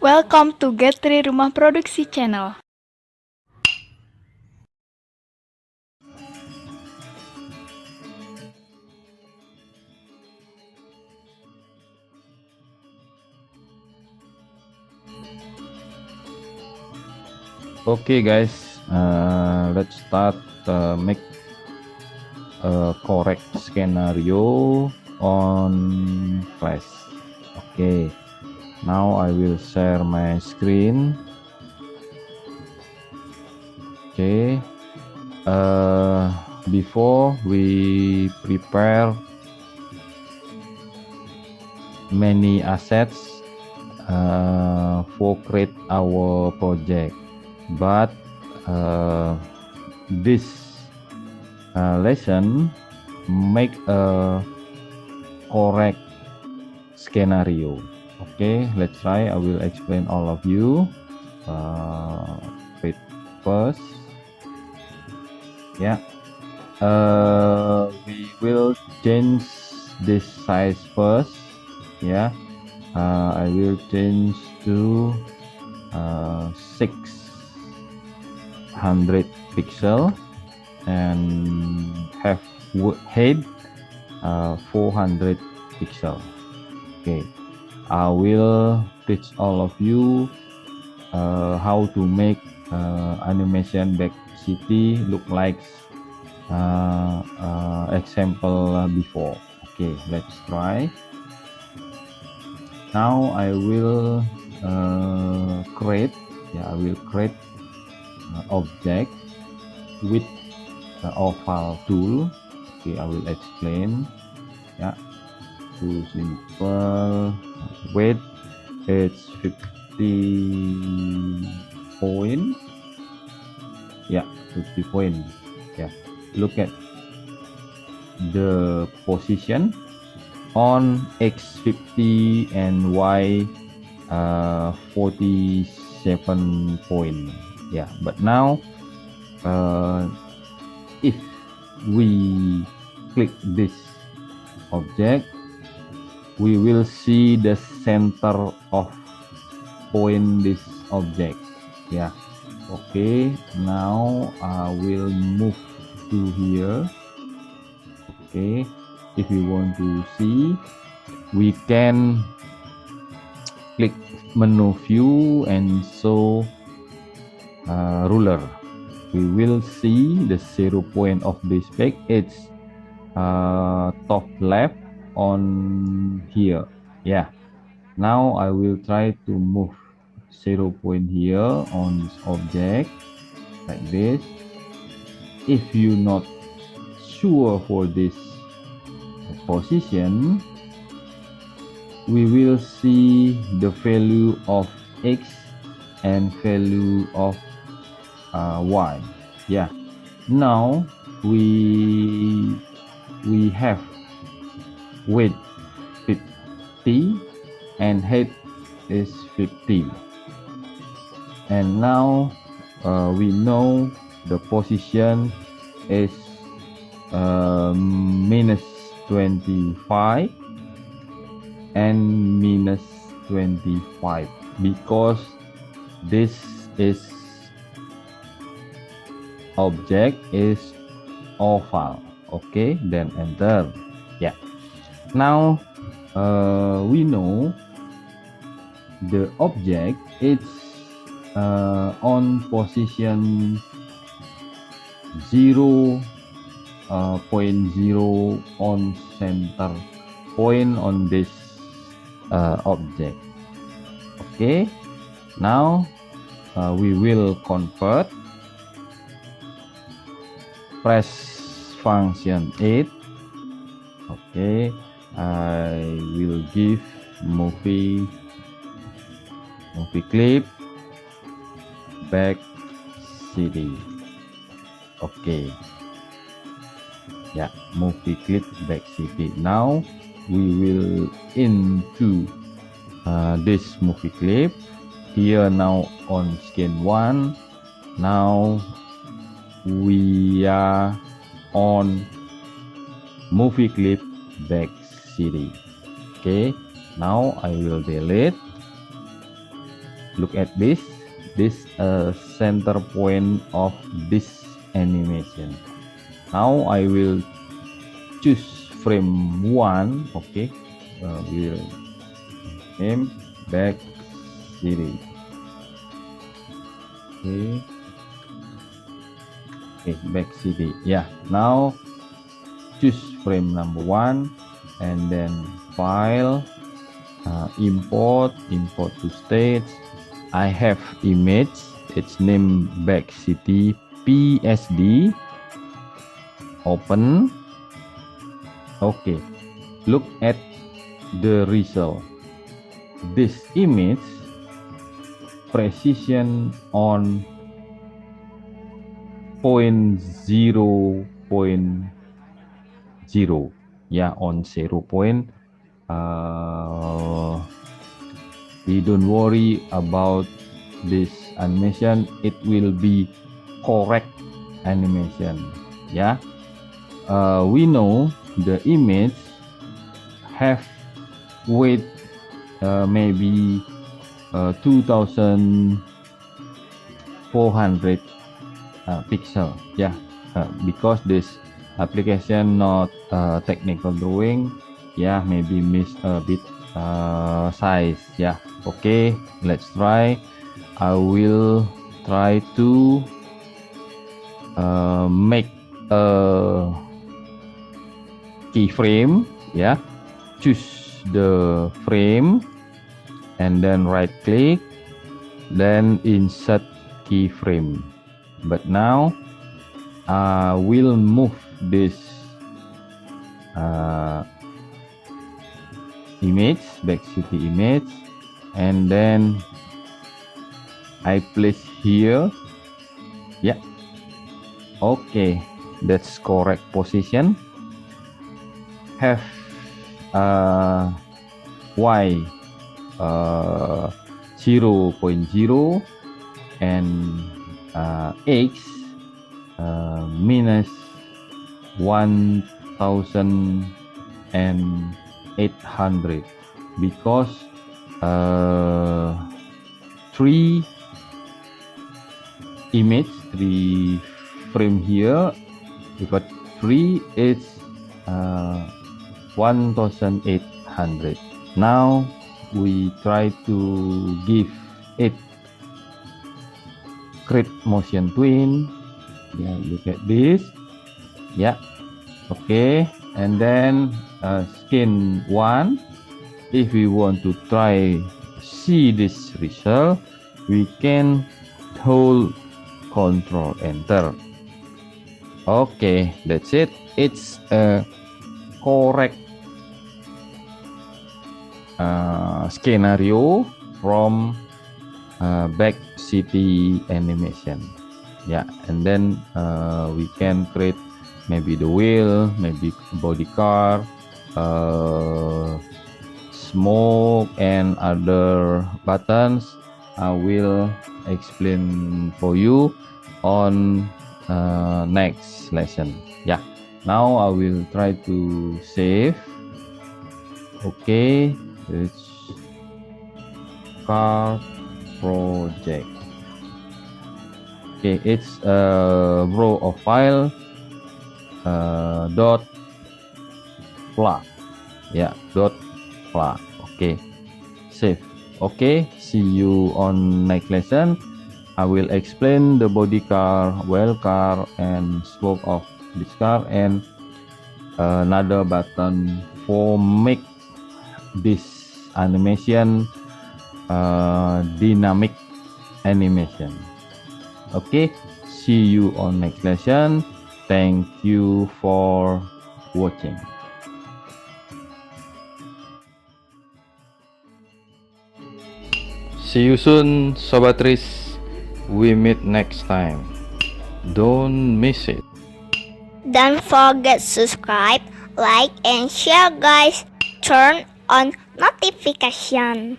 Welcome to Get3 Rumah Produksi Channel. Okay guys, let's start make a correct scenario on Flash. Okay, now I will share my screen. Okay, before we prepare many assets for create our project, but this lesson make a correct scenario. Okay, let's try. I will explain all of you. Wait first. Yeah, we will change this size first. Yeah, I will change to 600 pixel and have height 400 pixel. Okay, I will teach all of you how to make animation back city look like example before. Okay, let's try. Now I will create. Yeah, I will create object with the oval tool. Okay, I will explain. Yeah, too simple. Weight it's 50 point. Yeah, 50 point. Yeah, look at the position on X50 and Y 47 point. Yeah, but now if we click this object, we will see the center of point this object. Yeah, okay, now I will move to here. Okay, if you want to see, we can click menu view and show ruler. We will see the 0 point of this peg. It's top left on here. Yeah, now I will try to move 0 point here on this object like this. If you're not sure for this position, we will see the value of X and value of Y. Yeah, now we have weight 50 and height is 50, and now we know the position is minus 25 and minus 25 because this is object is oval. Okay, then enter. Yeah, now we know the object is on position 0.0 on center point on this object. Okay, now we will convert. Press function 8. Okay, I will give movie clip back city. Okay, yeah, movie clip back city. Now we will into this movie clip here. Now on scan 1. Now we are on movie clip back city. Okay, now I will delete. Look at this. This center point of this animation. Now I will choose frame 1. Okay, we'll name back city. Okay, back city. Yeah, now choose frame number 1 and then file, import to stage. I have image, it's name back city PSD. Open. Okay, look at the result. This image precision on 0.0.0, yeah, on 0. We don't worry about this animation, it will be correct animation. Yeah, we know the image have weight maybe 2400 pixel. Yeah, because this application not technical drawing, yeah, maybe miss a bit size. Yeah, okay, let's try. I will try to make a keyframe. Yeah, choose the frame and then right click, then insert keyframe. But now I will move this image, back city image, and then I place here. Yeah, okay, that's correct position. Have y 0.0 and x minus 1800, because 3 frame here, but 3 is 1800. Now we try to give it create motion twin. Yeah, look at this. Yeah, okay, and then skin 1. If we want to try see this result, we can hold Control Enter. Okay, that's it. It's a correct scenario from back city animation. Yeah, and then we can create maybe the wheel, maybe body car, smoke, and other buttons. I will explain for you on next lesson. Yeah, now I will try to save. Okay, it's car project. Okay, it's a row of file dot flag. Yeah, dot flag. Okay, save. Okay, see you on next lesson. I will explain the body car, wheel car, and smoke of this car, and another button for make this animation dynamic animation. Okay, see you on next lesson. Thank you for watching. See you soon, Sobat Riz. We meet next time. Don't miss it. Don't forget subscribe, like, and share, guys. Turn on notification.